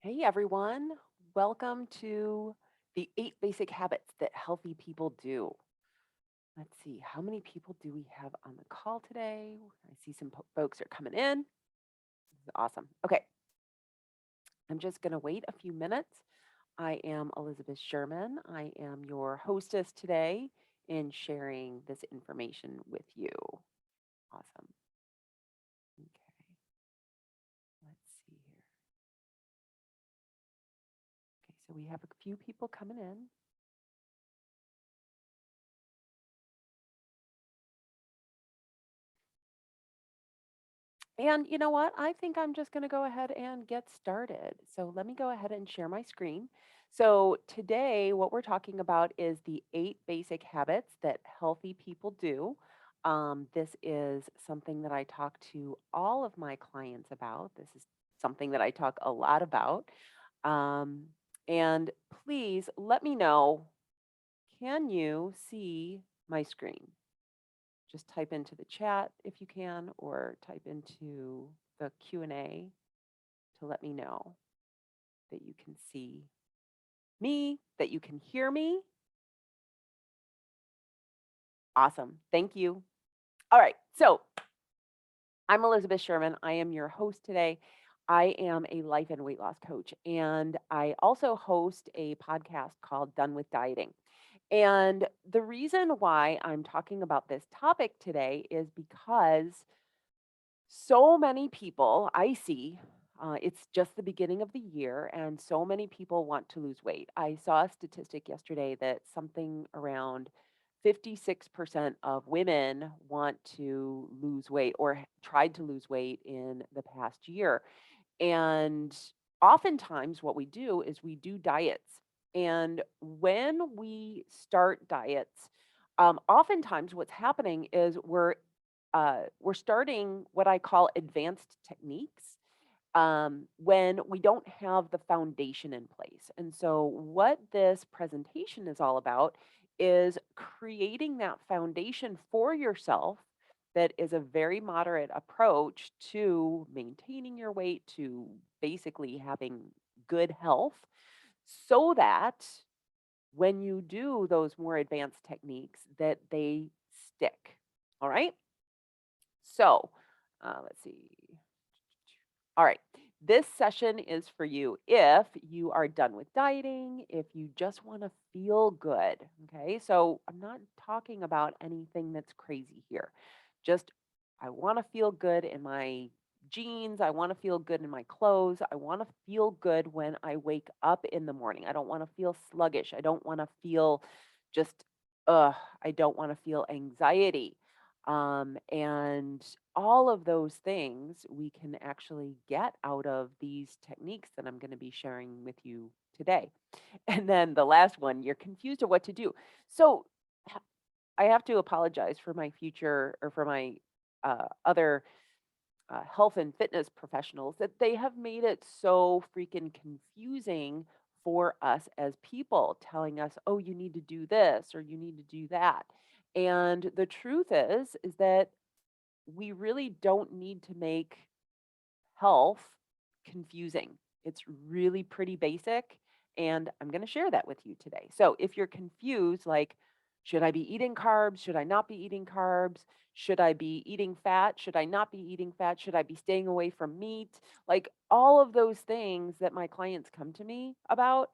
Hey everyone, welcome to the 8 basic habits that healthy people do. Let's see, how many people do we have on the call today? I see some folks are coming in. This is awesome. Okay, I'm just going to wait a few minutes. I am Elizabeth Sherman. I am your hostess today in sharing this information with you. Awesome. Okay, let's see here. Okay, so we have a few people coming in. And you know what? I think I'm just going to go ahead and get started. So let me go ahead and share my screen. So today, what we're talking about is the 8 basic habits that healthy people do. This is something that I talk to all of my clients about. This is something that I talk a lot about. Um, and please let me know, can you see my screen? Just type into the chat if you can, or type into the Q&A to let me know that you can see me, that you can hear me. Awesome. Thank you. All right. So I'm Elizabeth Sherman. I am your host today. I am a life and weight loss coach, and I also host a podcast called Done with Dieting. And the reason why I'm talking about this topic today is because so many people I see, it's just the beginning of the year, and so many people want to lose weight. I saw a statistic yesterday that something around 56% of women want to lose weight or tried to lose weight in the past year. And oftentimes, what we do is we do diets. And when we start diets, oftentimes what's happening is we're starting what I call advanced techniques when we don't have the foundation in place. And so, what this presentation is all about is creating that foundation for yourself that is a very moderate approach to maintaining your weight, to basically having good health, so that when you do those more advanced techniques that they stick. All right? So, let's see. All right. This session is for you if you are done with dieting, if you just want to feel good. Okay. So I'm not talking about anything that's crazy here. Just, I want to feel good in my jeans. I want to feel good in my clothes. I want to feel good when I wake up in the morning. I don't want to feel sluggish. I don't want to feel just, I don't want to feel anxiety. And all of those things we can actually get out of these techniques that I'm going to be sharing with you today. And then the last one, you're confused of what to do. So ha- I have to apologize for my future or for my other health and fitness professionals that they have made it so freaking confusing for us as people, telling us, oh, you need to do this or you need to do that. And the truth is that we really don't need to make health confusing. It's really pretty basic. And I'm going to share that with you today. So if you're confused, like, should I be eating carbs? Should I not be eating carbs? Should I be eating fat? Should I not be eating fat? Should I be staying away from meat? Like all of those things that my clients come to me about,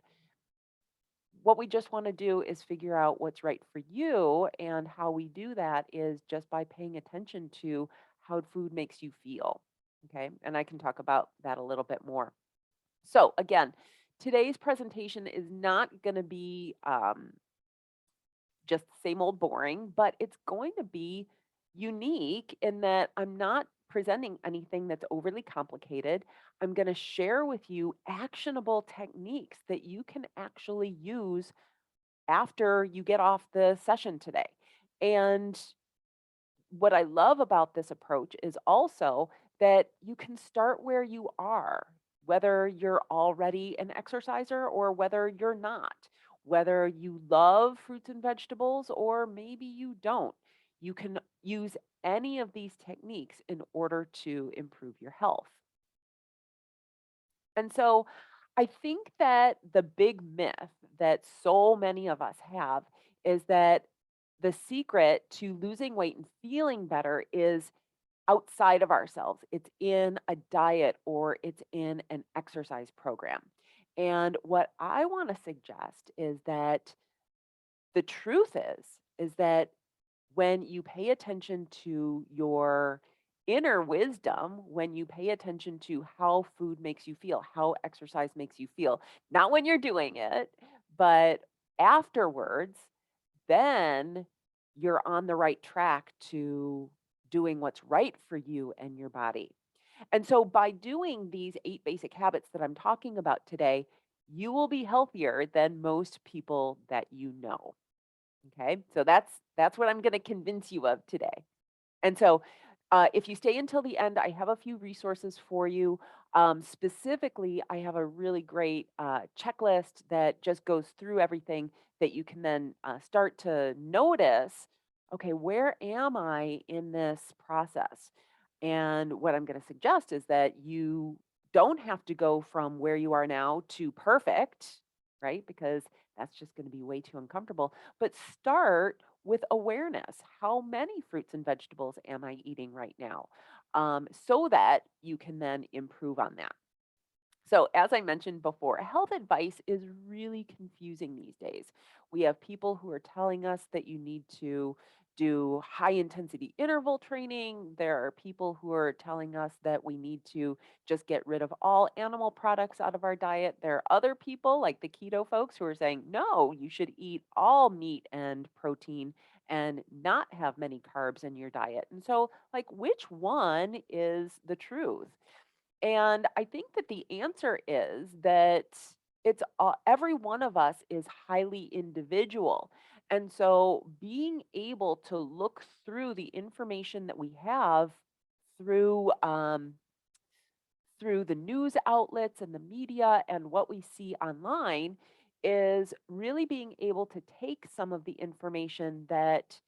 what we just want to do is figure out what's right for you. And how we do that is just by paying attention to how food makes you feel. Okay. And I can talk about that a little bit more. So, again, today's presentation is not going to be just same old boring, but it's going to be unique in that I'm not presenting anything that's overly complicated. I'm going to share with you actionable techniques that you can actually use after you get off the session today. And what I love about this approach is also that you can start where you are, whether you're already an exerciser or whether you're not, whether you love fruits and vegetables or maybe you don't. You can use any of these techniques in order to improve your health. And so I think that the big myth that so many of us have is that the secret to losing weight and feeling better is outside of ourselves. It's in a diet or it's in an exercise program. And what I want to suggest is that the truth is that when you pay attention to your inner wisdom, when you pay attention to how food makes you feel, how exercise makes you feel, not when you're doing it, but afterwards, then you're on the right track to doing what's right for you and your body. And so by doing these 8 basic habits that I'm talking about today, you will be healthier than most people that you know. Okay? So that's what I'm going to convince you of today. And so, if you stay until the end, I have a few resources for you. Specifically, I have a really great checklist that just goes through everything that you can then start to notice. Okay, where am I in this process? And what I'm going to suggest is that you don't have to go from where you are now to perfect, right? Because that's just going to be way too uncomfortable. But start with awareness. How many fruits and vegetables am I eating right now? So that you can then improve on that. So, as I mentioned before, health advice is really confusing these days. We have people who are telling us that you need to do high intensity interval training. There are people who are telling us that we need to just get rid of all animal products out of our diet. There are other people, like the keto folks, who are saying, no, you should eat all meat and protein and not have many carbs in your diet. And so, like, which one is the truth? And I think that the answer is that it's every one of us is highly individual. And so being able to look through the information that we have through through the news outlets and the media and what we see online is really being able to take some of the information that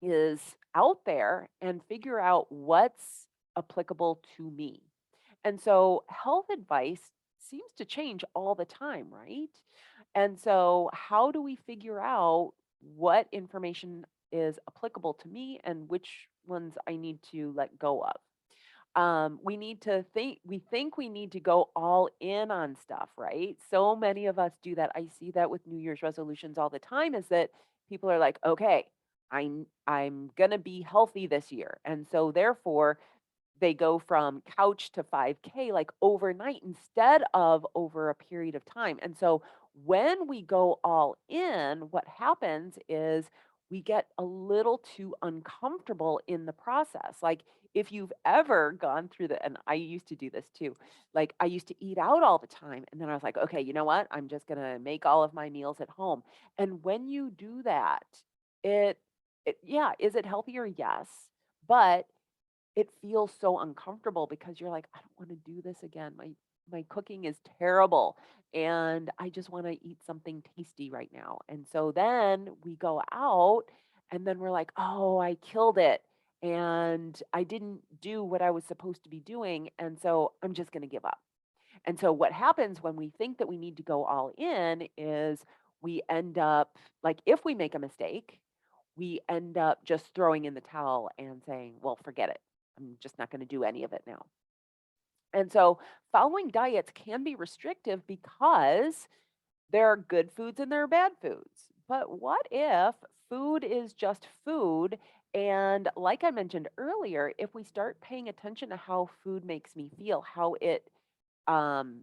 is out there and figure out what's applicable to me. And so health advice seems to change all the time, right? And so, how do we figure out what information is applicable to me and which ones I need to let go of? We need to think, we think we need to go all in on stuff, right? So many of us do that. I see that with New Year's resolutions all the time is that people are like, okay, I'm going to be healthy this year. And so therefore they go from couch to 5K like overnight instead of over a period of time. And so when we go all in, what happens is we get a little too uncomfortable in the process. Like if you've ever gone through the, and I used to do this too, like I used to eat out all the time. And then I was like, okay, you know what? I'm just going to make all of my meals at home. And when you do that, it, yeah, is it healthier? Yes. But it feels so uncomfortable because you're like, "I don't wanna do this again. My cooking is terrible, and I just wanna eat something tasty right now." And so then we go out, and then we're like, "Oh, I killed it, and I didn't do what I was supposed to be doing, and so I'm just gonna give up." And so what happens when we think that we need to go all in is we end up like, if we make a mistake, we end up just throwing in the towel and saying, well, forget it. I'm just not going to do any of it now. And so following diets can be restrictive because there are good foods and there are bad foods. But what if food is just food? And like I mentioned earlier, if we start paying attention to how food makes me feel, how it um,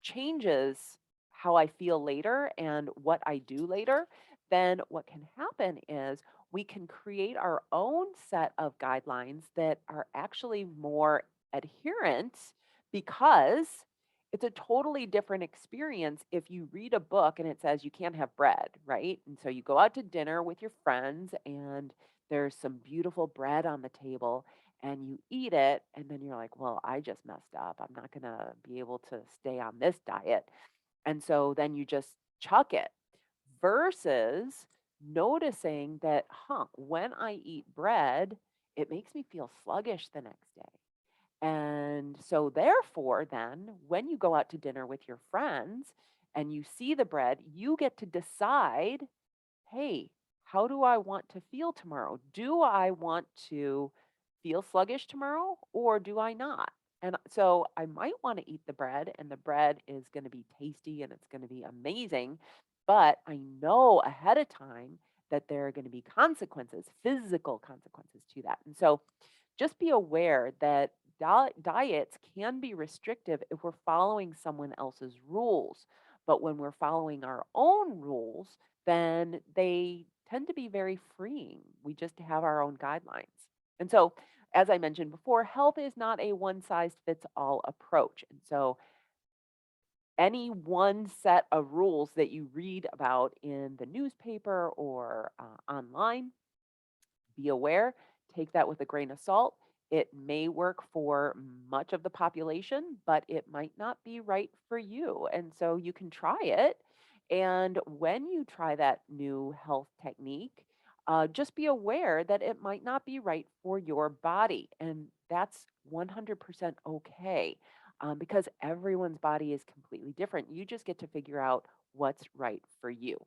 changes how I feel later and what I do later, then what can happen is we can create our own set of guidelines that are actually more adherent because it's a totally different experience if you read a book and it says you can't have bread, right? And so you go out to dinner with your friends and there's some beautiful bread on the table and you eat it and then you're like, "Well, I just messed up. I'm not going to be able to stay on this diet." And so then you just chuck it versus noticing that, when I eat bread, it makes me feel sluggish the next day. And so, therefore, then, when you go out to dinner with your friends and you see the bread, you get to decide, hey, how do I want to feel tomorrow? Do I want to feel sluggish tomorrow or do I not? And so I might want to eat the bread, and the bread is going to be tasty and it's going to be amazing. But I know ahead of time that there are going to be consequences, physical consequences to that. And so just be aware that diets can be restrictive if we're following someone else's rules. But when we're following our own rules, then they tend to be very freeing. We just have our own guidelines. And so, as I mentioned before, health is not a one size fits all approach. And so, any one set of rules that you read about in the newspaper or online, be aware, take that with a grain of salt. It may work for much of the population, but it might not be right for you. And so you can try it. And when you try that new health technique, just be aware that it might not be right for your body. And that's 100% okay, because everyone's body is completely different. You just get to figure out what's right for you.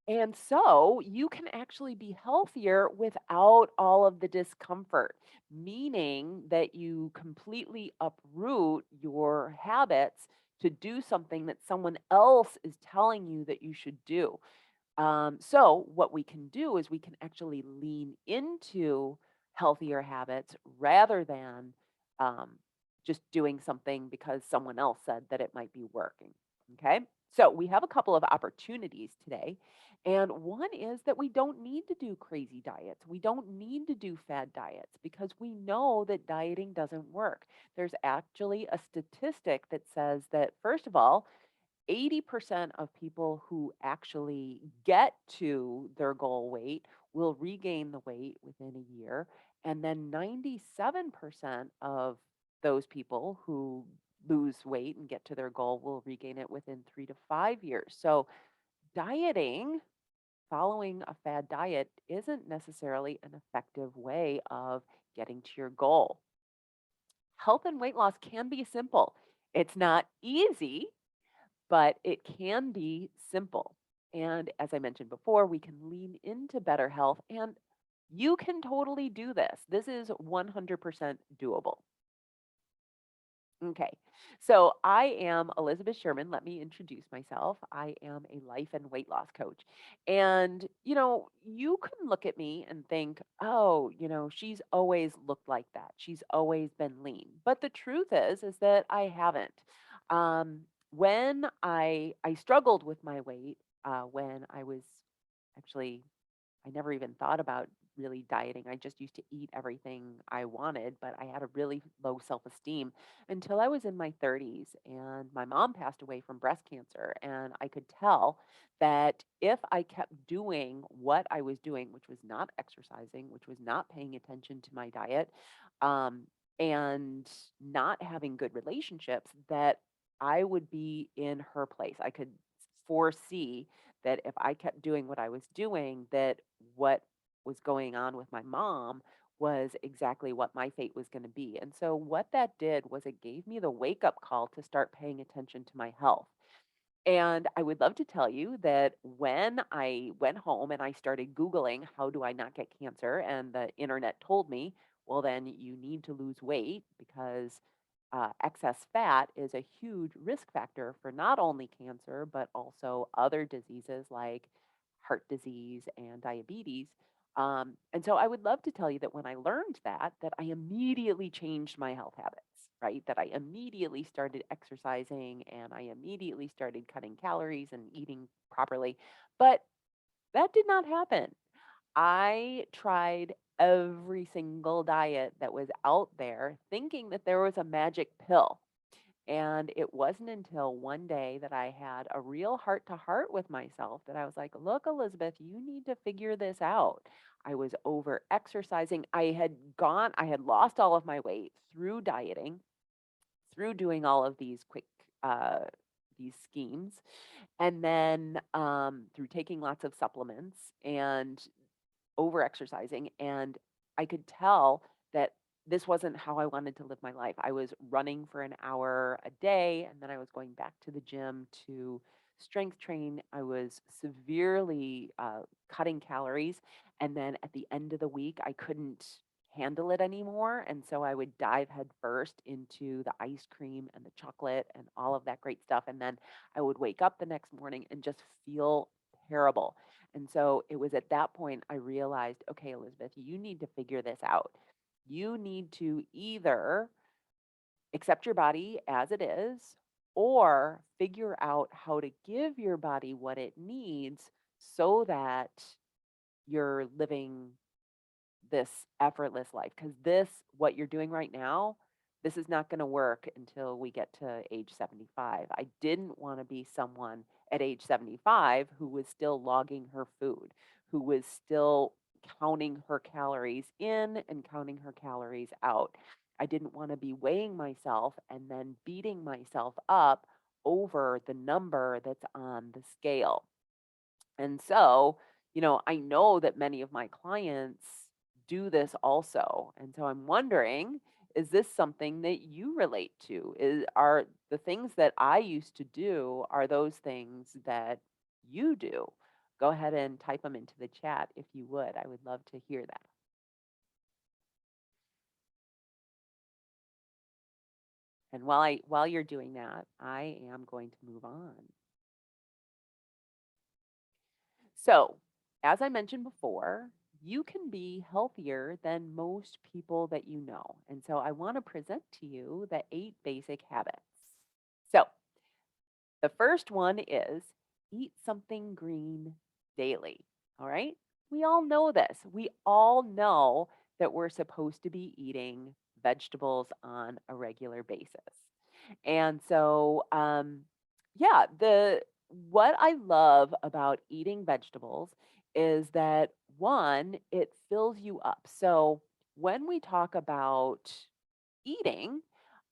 And so you can actually be healthier without all of the discomfort, meaning that you completely uproot your habits to do something that someone else is telling you that you should do. So, what we can do is we can actually lean into healthier habits rather than um, just doing something because someone else said that it might be working. Okay. So, we have a couple of opportunities today. And one is that we don't need to do crazy diets. We don't need to do fad diets because we know that dieting doesn't work. There's actually a statistic that says that, first of all, 80% of people who actually get to their goal weight will regain the weight within a year. And then 97% of those people who lose weight and get to their goal will regain it within 3 to 5 years. So, dieting, following a fad diet, isn't necessarily an effective way of getting to your goal. Health and weight loss can be simple. It's not easy, but it can be simple. And as I mentioned before, we can lean into better health, and you can totally do this. This is 100% doable. Okay. So I am Elizabeth Sherman. Let me introduce myself. I am a life and weight loss coach. And, you can look at me and think, oh, she's always looked like that. She's always been lean. But the truth is that I haven't. When I struggled with my weight, when I was actually I never even thought about really dieting. I just used to eat everything I wanted, but I had a really low self esteem until I was in my 30s. And my mom passed away from breast cancer. And I could tell that if I kept doing what I was doing, which was not exercising, which was not paying attention to my diet, um, and not having good relationships, that I would be in her place. I could foresee that if I kept doing what I was doing, that what was going on with my mom was exactly what my fate was going to be. And so what that did was it gave me the wake up call to start paying attention to my health. And I would love to tell you that when I went home and I started Googling, how do I not get cancer? And the internet told me, well, then you need to lose weight because excess fat is a huge risk factor for not only cancer, but also other diseases like heart disease and diabetes. And so I would love to tell you that when I learned that I immediately changed my health habits, right? That I immediately started exercising and I immediately started cutting calories and eating properly. But that did not happen. I tried every single diet that was out there thinking that there was a magic pill. And it wasn't until one day that I had a real heart to heart with myself that I was like, look, Elizabeth, you need to figure this out. I was over exercising. I had lost all of my weight through dieting, through doing all of uh, these schemes, and then through taking lots of supplements and over exercising. And I could tell that this wasn't how I wanted to live my life. I was running for an hour a day, and then I was going back to the gym to strength train. I was severely cutting calories. And then at the end of the week, I couldn't handle it anymore. And so I would dive headfirst into the ice cream and the chocolate and all of that great stuff. And then I would wake up the next morning and just feel terrible. And so it was at that point I realized, okay, Elizabeth, you need to figure this out. You need to either accept your body as it is or figure out how to give your body what it needs so that you're living this effortless life. Because this, what you're doing right now, this is not going to work until we get to age 75. I didn't want to be someone at age 75 who was still logging her food, who was still counting her calories in and counting her calories out. I didn't want to be weighing myself and then beating myself up over the number that's on the scale. And so, I know that many of my clients do this also. And so I'm wondering, is this something that you relate to? Are the things that I used to do, are those things that you do? Go ahead and type them into the chat if you would. I would love to hear that. And while you're doing that, I am going to move on. So, as I mentioned before, you can be healthier than most people that you know. And so I want to present to you the 8 basic habits. So, the first one is eat something green daily. All right? We all know this. We all know that we're supposed to be eating vegetables on a regular basis. And so, yeah, the what I love about eating vegetables is that one, it fills you up. So when we talk about eating,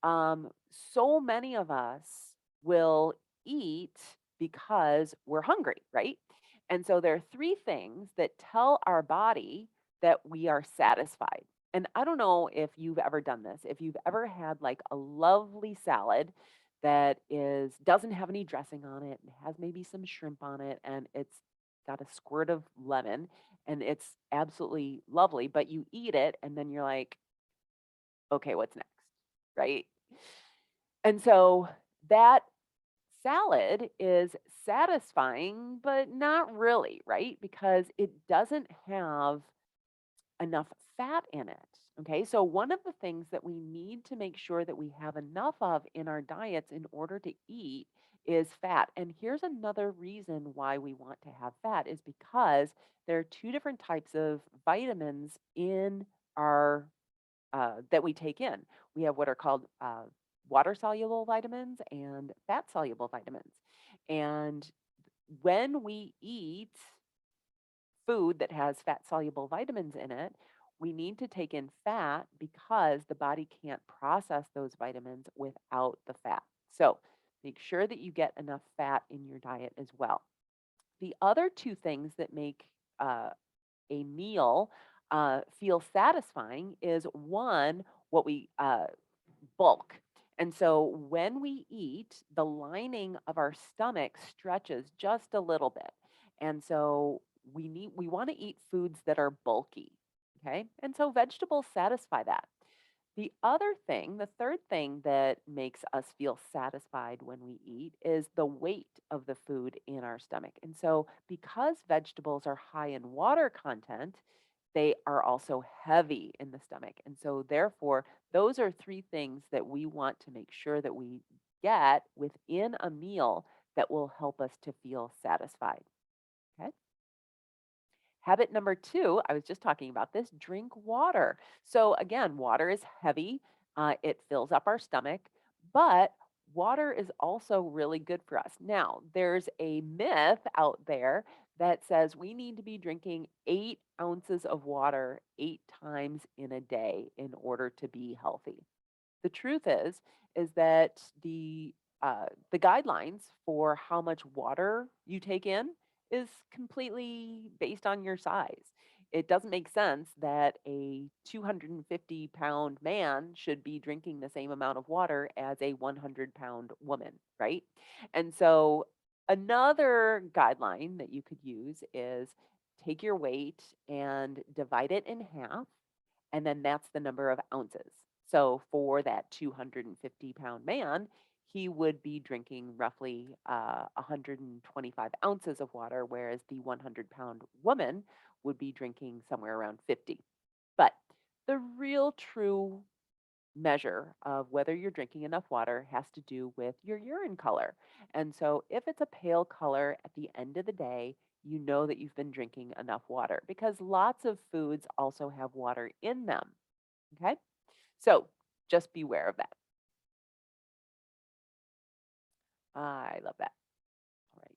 so many of us will eat because we're hungry, right? And so there are 3 things that tell our body that we are satisfied. And I don't know if you've ever done this, if you've ever had like a lovely salad that is doesn't have any dressing on it and has maybe some shrimp on it and it's got a squirt of lemon and it's absolutely lovely, but you eat it and then you're like, okay, what's next? Right? And so that salad is satisfying, but not really, right? Because it doesn't have enough fat in it. Okay, so one of the things that we need to make sure that we have enough of in our diets in order to eat is fat. And here's another reason why we want to have fat is because there are 2 different types of vitamins in our that we take in. We have what are called water soluble vitamins and fat soluble vitamins. And when we eat food that has fat soluble vitamins in it, we need to take in fat because the body can't process those vitamins without the fat. So make sure that you get enough fat in your diet as well. The other 2 things that make a meal feel satisfying is one, what we bulk. And so when we eat, the lining of our stomach stretches just a little bit. And so we want to eat foods that are bulky. Okay? And so vegetables satisfy that. The other thing, the third thing that makes us feel satisfied when we eat is the weight of the food in our stomach. And so, because vegetables are high in water content, they are also heavy in the stomach. And so, therefore, those are 3 things that we want to make sure that we get within a meal that will help us to feel satisfied. Okay. Habit number 2, I was just talking about this, drink water. So, again, water is heavy, it fills up our stomach, but water is also really good for us. Now, there's a myth out there that says we need to be drinking 8 ounces of water 8 times in a day in order to be healthy. The truth is that the guidelines for how much water you take in is completely based on your size. it doesn't make sense that a 250-pound man should be drinking the same amount of water as a 100-pound woman, right? And so another guideline that you could use is take your weight and divide it in half, and then that's the number of ounces. So for that 250-pound man, he would be drinking roughly 125 ounces of water, whereas the 100-pound woman would be drinking somewhere around 50. But the real true measure of whether you're drinking enough water has to do with your urine color. And so if it's a pale color at the end of the day, you know that you've been drinking enough water because lots of foods also have water in them. Okay. So just beware of that. I love that. All right.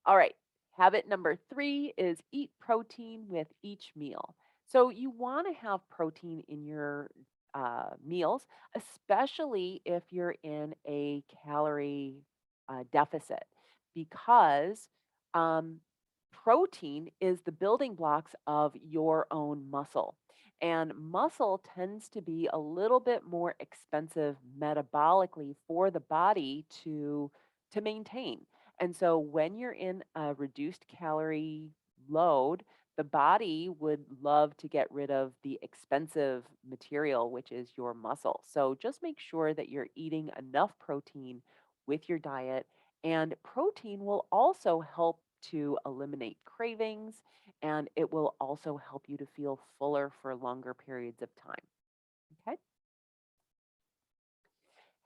All right. Habit number 3 is eat protein with each meal. So you want to have protein in your meals, especially if you're in a calorie deficit, because um, protein is the building blocks of your own muscle. And muscle tends to be a little bit more expensive metabolically for the body to maintain. And so when you're in a reduced calorie load, the body would love to get rid of the expensive material, which is your muscle. So just make sure that you're eating enough protein with your diet. And protein will also help to eliminate cravings, and it will also help you to feel fuller for longer periods of time. Okay.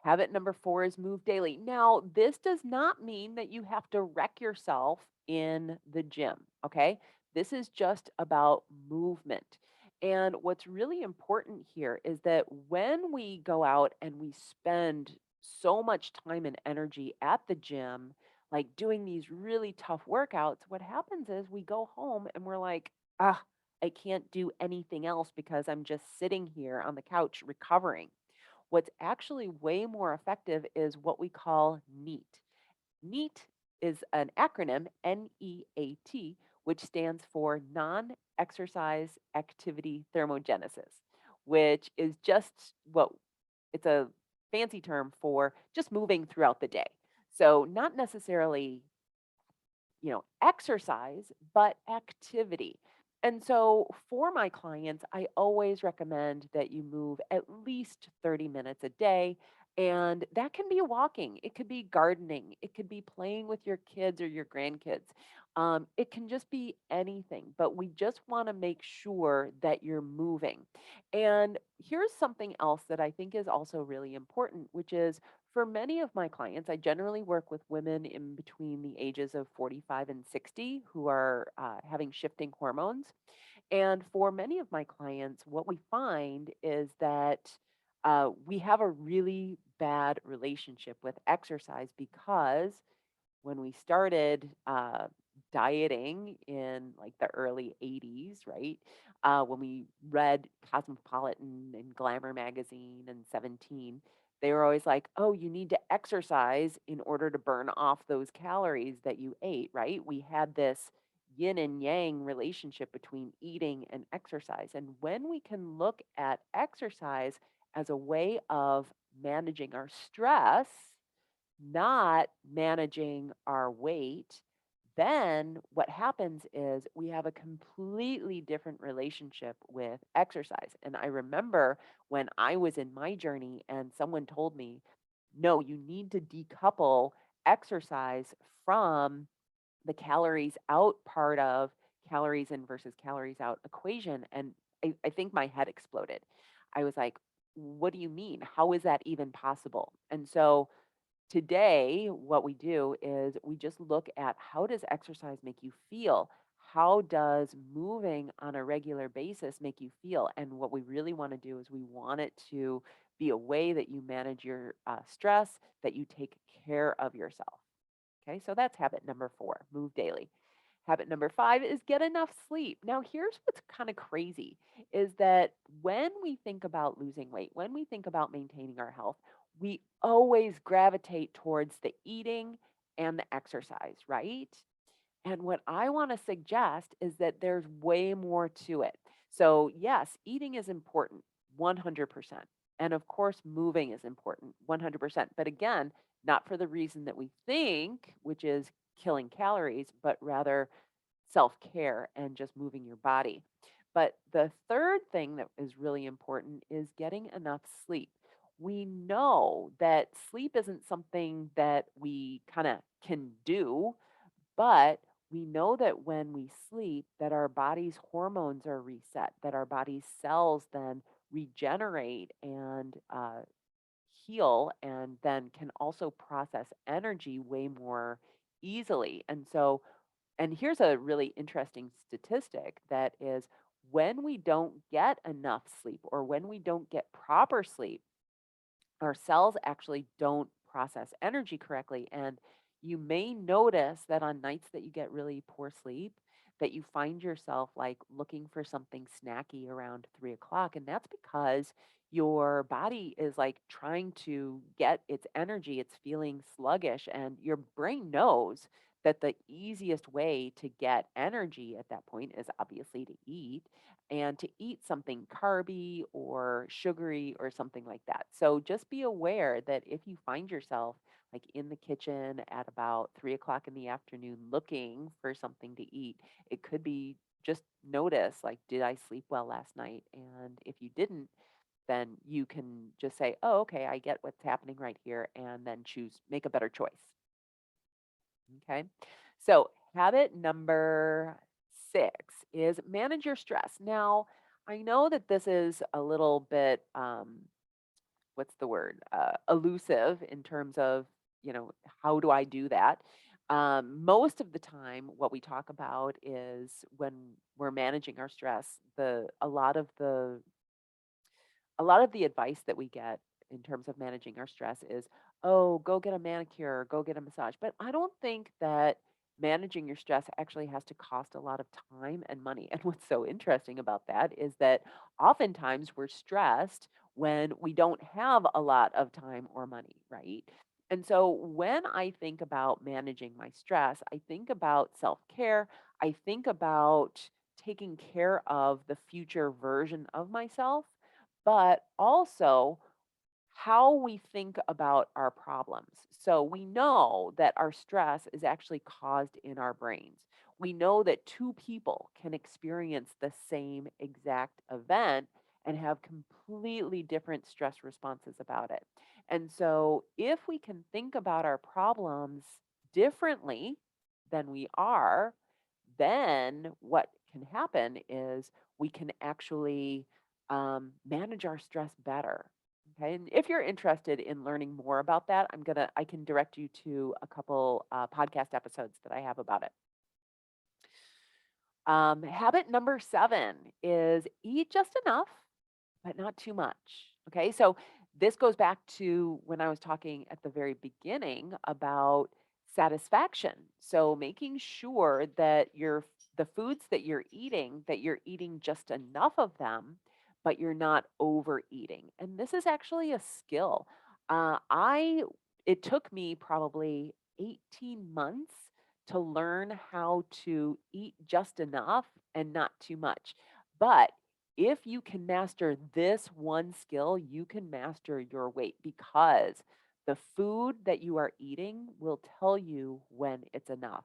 Habit number 4 is move daily. Now, this does not mean that you have to wreck yourself in the gym, okay? This is just about movement. And what's really important here is that when we go out and we spend so much time and energy at the gym, like doing these really tough workouts, what happens is we go home and we're like, ah, I can't do anything else because I'm just sitting here on the couch recovering. What's actually way more effective is what we call NEAT. NEAT is an acronym, NEAT, which stands for non exercise activity thermogenesis, which is just what it's a fancy term for just moving throughout the day. So, not necessarily exercise, but activity. And so for my clients, I always recommend that you move at least 30 minutes a day. And that can be walking, it could be gardening, it could be playing with your kids or your grandkids. It can just be anything, but we just want to make sure that you're moving. And here's something else that I think is also really important, which is for many of my clients, I generally work with women in between the ages of 45 and 60 who are having shifting hormones. And for many of my clients, what we find is that we have a really bad relationship with exercise because when we started dieting in like the early 80s, right? When we read Cosmopolitan and Glamour magazine and 17, they were always like, oh, you need to exercise in order to burn off those calories that you ate, right? We had this yin and yang relationship between eating and exercise. And when we can look at exercise as a way of managing our stress, not managing our weight, then what happens is we have a completely different relationship with exercise. And I remember when I was in my journey and someone told me, no, you need to decouple exercise from the calories out part of calories in versus calories out equation. And I think my head exploded. I was like, what do you mean? How is that even possible? And so today, what we do is we just look at how does exercise make you feel? How does moving on a regular basis make you feel? And what we really want to do is we want it to be a way that you manage your stress, that you take care of yourself. Okay, so that's habit number 4, move daily. Habit number 5 is get enough sleep. Now, here's what's kind of crazy is that when we think about losing weight, when we think about maintaining our health, we always gravitate towards the eating and the exercise, right? And what I want to suggest is that there's way more to it. So, yes, eating is important, 100%. And of course, moving is important, 100%. But again, not for the reason that we think, which is killing calories, but rather self care and just moving your body. But the third thing that is really important is getting enough sleep. We know that sleep isn't something that we kind of can do, but we know that when we sleep that our body's hormones are reset, that our body's cells then regenerate and heal, and then can also process energy way more easily. And here's a really interesting statistic that is, when we don't get enough sleep or when we don't get proper sleep, our cells actually don't process energy correctly. And you may notice that on nights that you get really poor sleep, that you find yourself like looking for something snacky around 3 o'clock. And that's because your body is like trying to get its energy, it's feeling sluggish, and your brain knows that the easiest way to get energy at that point is obviously to eat, and to eat something carby or sugary or something like that. So just be aware that if you find yourself like in the kitchen at about 3 o'clock in the afternoon looking for something to eat, it could be just notice like, did I sleep well last night? And if you didn't, then you can just say, oh, okay, I get what's happening right here, and then make a better choice. Okay. So, habit number 6 is manage your stress. Now, I know that this is a little bit, what's the word, elusive in terms of, how do I do that? Most of the time, what we talk about is when we're managing our stress, a lot of the advice that we get in terms of managing our stress is, oh, go get a manicure, go get a massage. But I don't think that managing your stress actually has to cost a lot of time and money. And what's so interesting about that is that oftentimes we're stressed when we don't have a lot of time or money, right? And so when I think about managing my stress, I think about self care. I think about taking care of the future version of myself, but also how we think about our problems. So we know that our stress is actually caused in our brains. We know that two people can experience the same exact event and have completely different stress responses about it. And so if we can think about our problems differently than we are, then what can happen is we can actually manage our stress better. Okay, and if you're interested in learning more about that, I can direct you to a couple podcast episodes that I have about it. Habit number 7 is eat just enough, but not too much. Okay, so this goes back to when I was talking at the very beginning about satisfaction. So making sure that the foods that you're eating just enough of them, but you're not overeating. And this is actually a skill. I It took me probably 18 months to learn how to eat just enough and not too much. But if you can master this one skill, you can master your weight, because the food that you are eating will tell you when it's enough.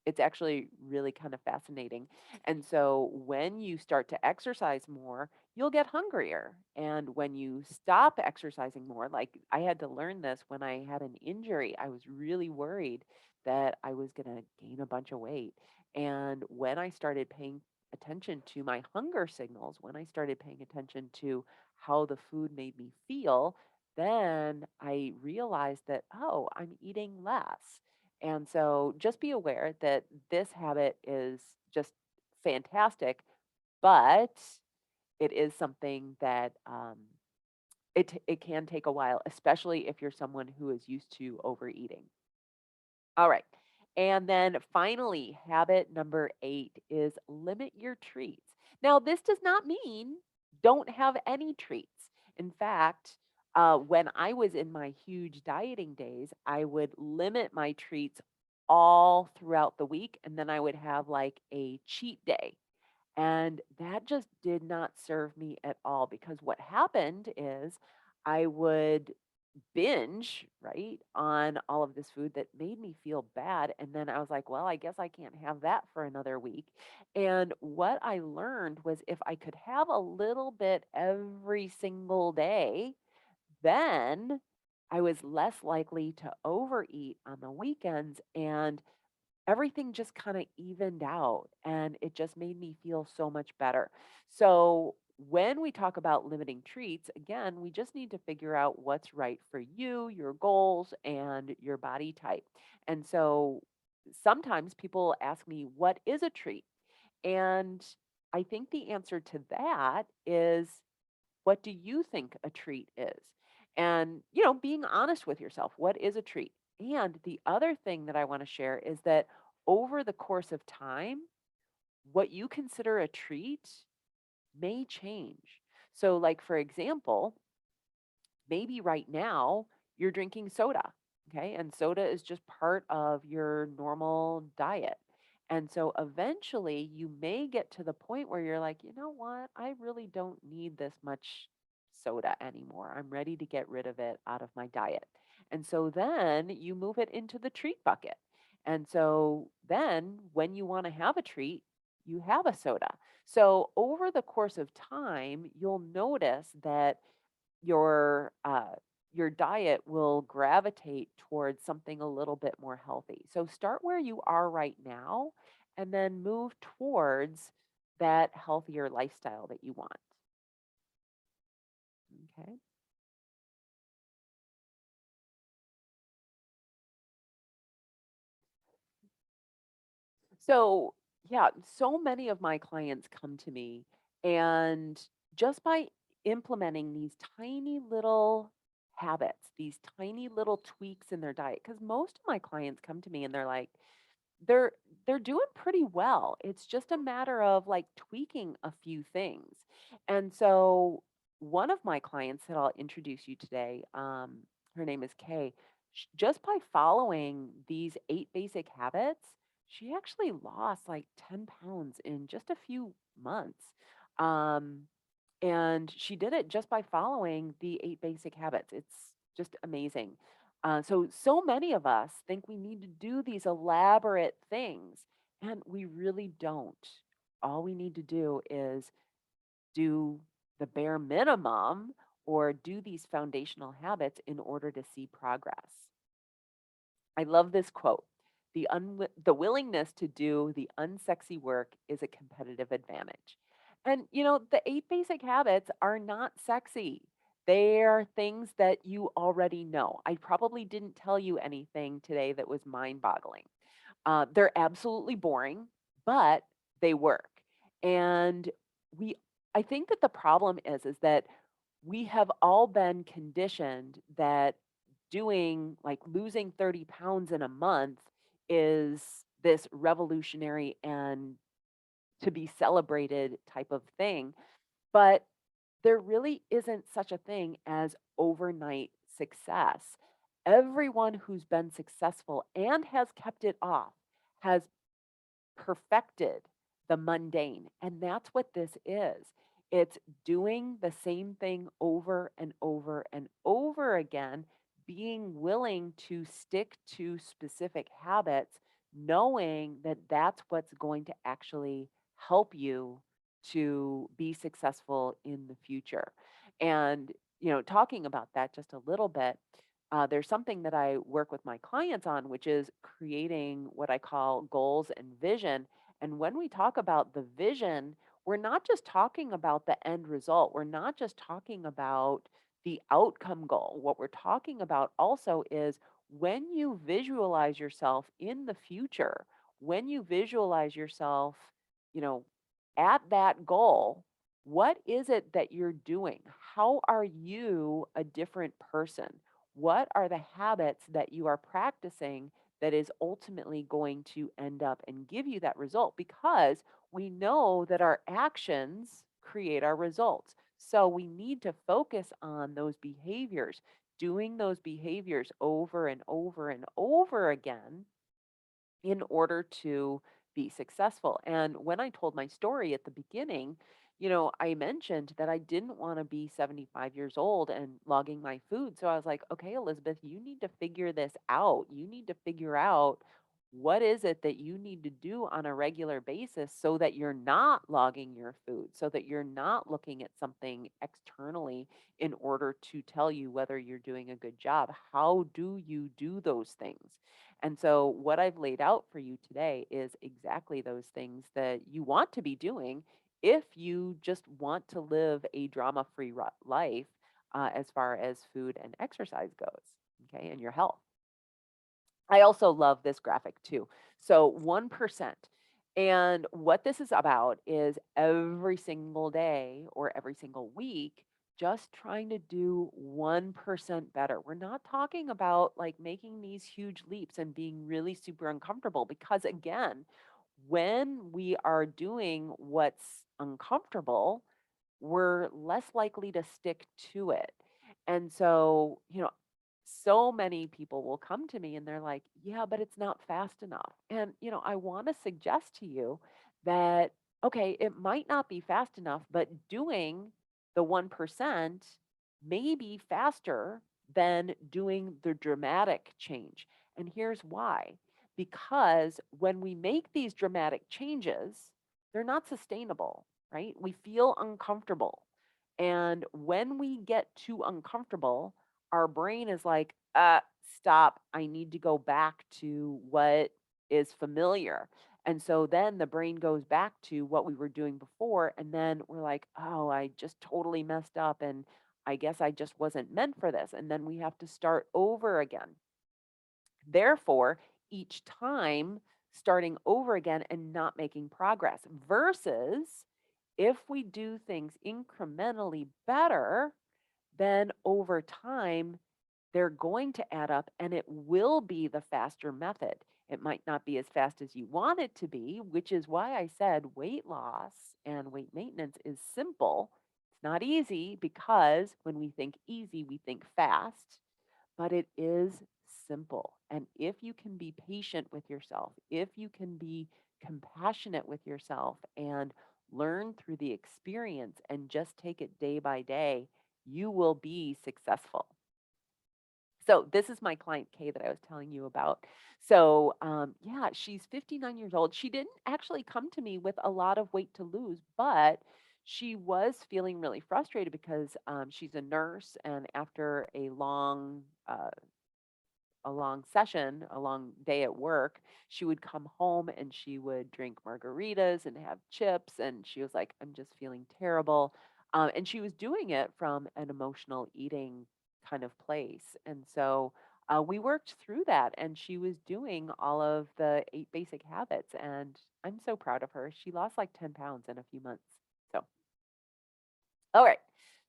It's actually really kind of fascinating. And so when you start to exercise more, you'll get hungrier. And when you stop exercising more, like I had to learn this when I had an injury, I was really worried that I was going to gain a bunch of weight. And when I started paying attention to my hunger signals, when I started paying attention to how the food made me feel, then I realized that, oh, I'm eating less. And so just be aware that this habit is just fantastic, but it is something that it can take a while, especially if you're someone who is used to overeating. All right. And then finally, habit number 8 is limit your treats. Now, this does not mean don't have any treats. In fact, when I was in my huge dieting days, I would limit my treats all throughout the week, and then I would have like a cheat day. And that just did not serve me at all because what happened is I would binge, right, on all of this food that made me feel bad. And then I was like, well, I guess I can't have that for another week. And what I learned was if I could have a little bit every single day, then I was less likely to overeat on the weekends. And everything just kind of evened out and it just made me feel so much better. So, when we talk about limiting treats, again, we just need to figure out what's right for you, your goals, and your body type. And so, sometimes people ask me, what is a treat? And I think the answer to that is, what do you think a treat is? And, being honest with yourself, what is a treat? And the other thing that I want to share is that over the course of time, what you consider a treat may change. So, like, for example, maybe right now you're drinking soda, okay? And soda is just part of your normal diet. And so eventually you may get to the point where you're like, you know what? I really don't need this much soda anymore. I'm ready to get rid of it out of my diet. And so then you move it into the treat bucket. And so then when you want to have a treat, you have a soda. So over the course of time, you'll notice that your diet will gravitate towards something a little bit more healthy. So start where you are right now and then move towards that healthier lifestyle that you want. Okay. So, yeah, so many of my clients come to me, and just by implementing these tiny little habits, these tiny little tweaks in their diet, because most of my clients come to me and they're like, they're they're doing pretty well. It's just a matter of like tweaking a few things. And so one of my clients that I'll introduce you today, her name is Kay. Just by following these 8 basic habits, she actually lost like 10 pounds in just a few months. Um, and she did it just by following the 8 basic habits. It's just amazing. So many of us think we need to do these elaborate things, and we really don't. All we need to do is do the bare minimum or do these foundational habits in order to see progress. I love this quote. The willingness to do the unsexy work is a competitive advantage. And the 8 basic habits are not sexy. They are things that you already know. I probably didn't tell you anything today that was mind-boggling. They're absolutely boring, but they work. And we I think that the problem is that we have all been conditioned that doing like losing 30 pounds in a month is this revolutionary and to be celebrated type of thing. But there really isn't such a thing as overnight success. Everyone who's been successful and has kept it off has perfected the mundane. And that's what this is. It's doing the same thing over and over and over again, being willing to stick to specific habits, knowing that that's what's going to actually help you to be successful in the future. And, talking about that just a little bit, there's something that I work with my clients on, which is creating what I call goals and vision. And when we talk about the vision, we're not just talking about the end result, we're not just talking about the outcome goal. What we're talking about also is when you visualize yourself in the future, when you visualize yourself, you know, at that goal, what is it that you're doing? How are you a different person? What are the habits that you are practicing that is ultimately going to end up and give you that result? Because we know that our actions create our results. So we need to focus on those behaviors, doing those behaviors over and over and over again in order to be successful. And when I told my story at the beginning, I mentioned that I didn't want to be 75 years old and logging my food. So I was like, okay, Elizabeth, you need to figure this out. You need to figure out what is it that you need to do on a regular basis so that you're not logging your food, so that you're not looking at something externally in order to tell you whether you're doing a good job. How do you do those things? And so, what I've laid out for you today is exactly those things that you want to be doing if you just want to live a drama free life as far as food and exercise goes, okay, and your health. I also love this graphic too. So 1%. And what this is about is every single day or every single week, just trying to do 1% better. We're not talking about like making these huge leaps and being really super uncomfortable because, again, when we are doing what's uncomfortable, we're less likely to stick to it. And so, so many people will come to me and they're like, yeah, but it's not fast enough. And, I want to suggest to you that, okay, it might not be fast enough, but doing the 1% may be faster than doing the dramatic change. And here's why: because when we make these dramatic changes, they're not sustainable, right? We feel uncomfortable. And when we get too uncomfortable, our brain is like, stop. I need to go back to what is familiar. And so then the brain goes back to what we were doing before. And then we're like, oh, I just totally messed up. And I guess I just wasn't meant for this. And then we have to start over again. Therefore, each time starting over again and not making progress versus if we do things incrementally better, then over time, they're going to add up and it will be the faster method. It might not be as fast as you want it to be, which is why I said weight loss and weight maintenance is simple. It's not easy because when we think easy, we think fast, but it is simple. And if you can be patient with yourself, if you can be compassionate with yourself and learn through the experience and just take it day by day, you will be successful. So this is my client Kay that I was telling you about. So yeah, she's 59 years old. She didn't actually come to me with a lot of weight to lose, but she was feeling really frustrated because she's a nurse, and after a long session, a long day at work, she would come home and she would drink margaritas and have chips. And she was like, I'm just feeling terrible. And she was doing it from an emotional eating kind of place. And so we worked through that, and she was doing all of the 8 basic habits. And I'm so proud of her. She lost like 10 pounds in a few months. So all right.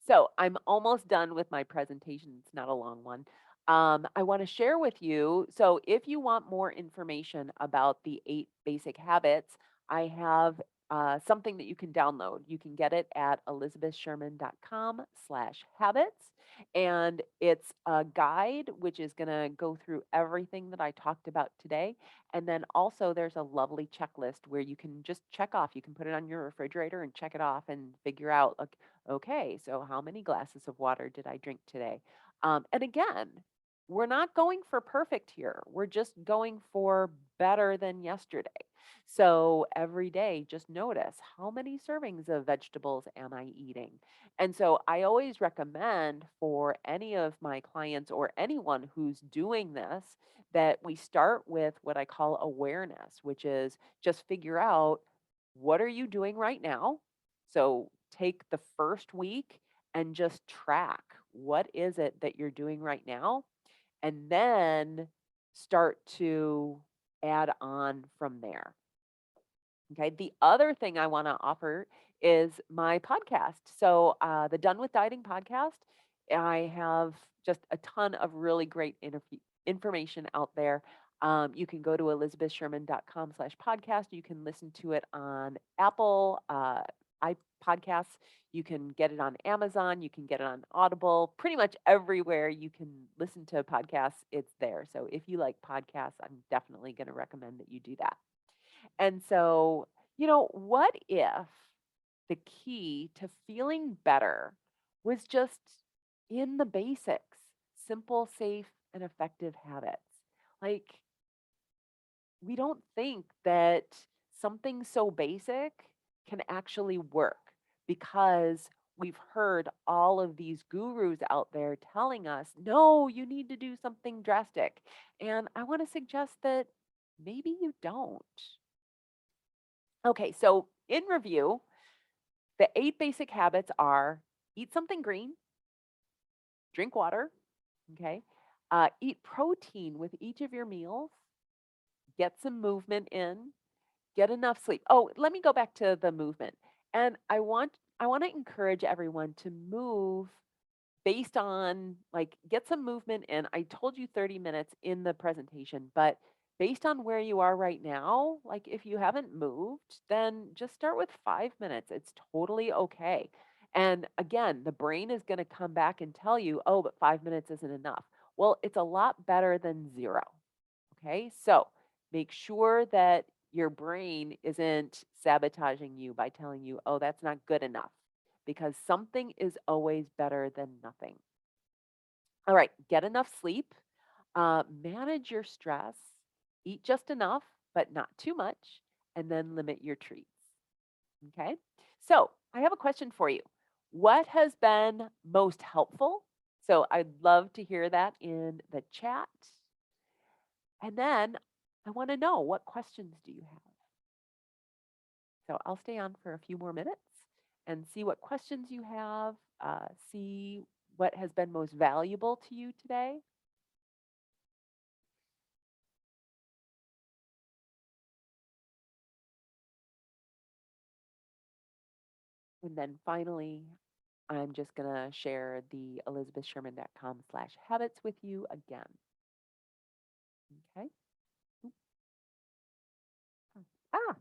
So I'm almost done with my presentation. It's not a long one. I want to share with you. So if you want more information about the 8 basic habits, I have something that you can download. You can get it at elizabethsherman.com/habits. And it's a guide which is going to go through everything that I talked about today. And then also there's a lovely checklist where you can just check off. You can put it on your refrigerator and check it off and figure out, like, okay, so how many glasses of water did I drink today? And again, we're not going for perfect here. We're just going for better than yesterday. So every day, just notice, how many servings of vegetables am I eating? And so I always recommend for any of my clients or anyone who's doing this that we start with what I call awareness, which is just figure out, what are you doing right now? So take the first week and just track, what is it that you're doing right now? And then start to add on from there. Okay. The other thing I want to offer is my podcast. So, the Done with Dieting podcast, I have just a ton of really great information out there. You can go to elizabethsherman.com/podcast. You can listen to it on Apple, podcasts. You can get it on Amazon, you can get it on Audible, pretty much everywhere you can listen to podcasts, it's there. So if you like podcasts, I'm definitely going to recommend that you do that. And so, what if the key to feeling better was just in the basics, simple, safe, and effective habits? Like, we don't think that something so basic can actually work because we've heard all of these gurus out there telling us, no, you need to do something drastic. And I want to suggest that maybe you don't. Okay, so in review, the 8 basic habits are: eat something green, drink water, okay, eat protein with each of your meals, get some movement in, get enough sleep. Oh, let me go back to the movement. And I want to encourage everyone to move based on, like, get some movement in. I told you 30 minutes in the presentation, but based on where you are right now, like, if you haven't moved, then just start with 5 minutes. It's totally okay. And again, the brain is going to come back and tell you, "Oh, but 5 minutes isn't enough." Well, it's a lot better than 0. Okay? So, make sure that your brain isn't sabotaging you by telling you, "Oh, that's not good enough," because something is always better than nothing. All right, get enough sleep, manage your stress, eat just enough, but not too much, and then limit your treats. Okay, so I have a question for you. What has been most helpful? So I'd love to hear that in the chat. And then I want to know, what questions do you have? So I'll stay on for a few more minutes and see what questions you have, see what has been most valuable to you today. And then finally, I'm just going to share the elizabethsherman.com/habits with you again. Okay. Ah,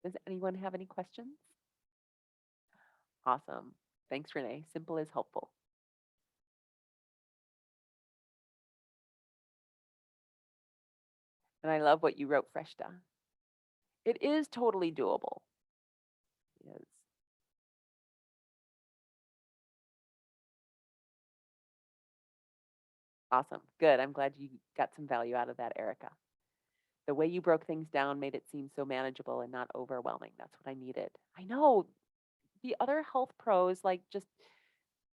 does anyone have any questions? Awesome. Thanks, Renee. Simple is helpful. And I love what you wrote, Freshta. It is totally doable. It is. Awesome. Good. I'm glad you got some value out of that, Erica. The way you broke things down made it seem so manageable and not overwhelming. That's what I needed. I know the other health pros like just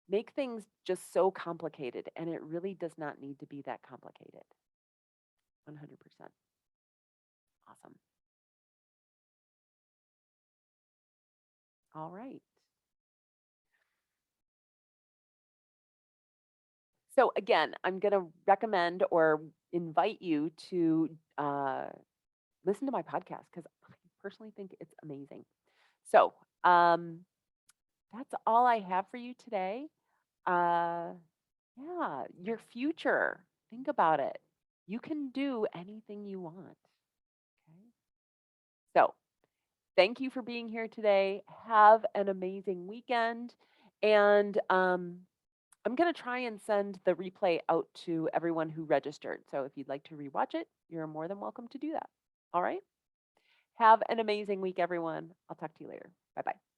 make things just so complicated, and it really does not need to be that complicated. 100%. Awesome. All right. So again, I'm going to recommend or invite you to listen to my podcast because I personally think it's amazing. So that's all I have for you today. Uh, yeah, your future. Think about it. You can do anything you want. Okay. So thank you for being here today. Have an amazing weekend. And I'm going to try and send the replay out to everyone who registered. So if you'd like to rewatch it, you're more than welcome to do that. All right. Have an amazing week, everyone. I'll talk to you later. Bye bye.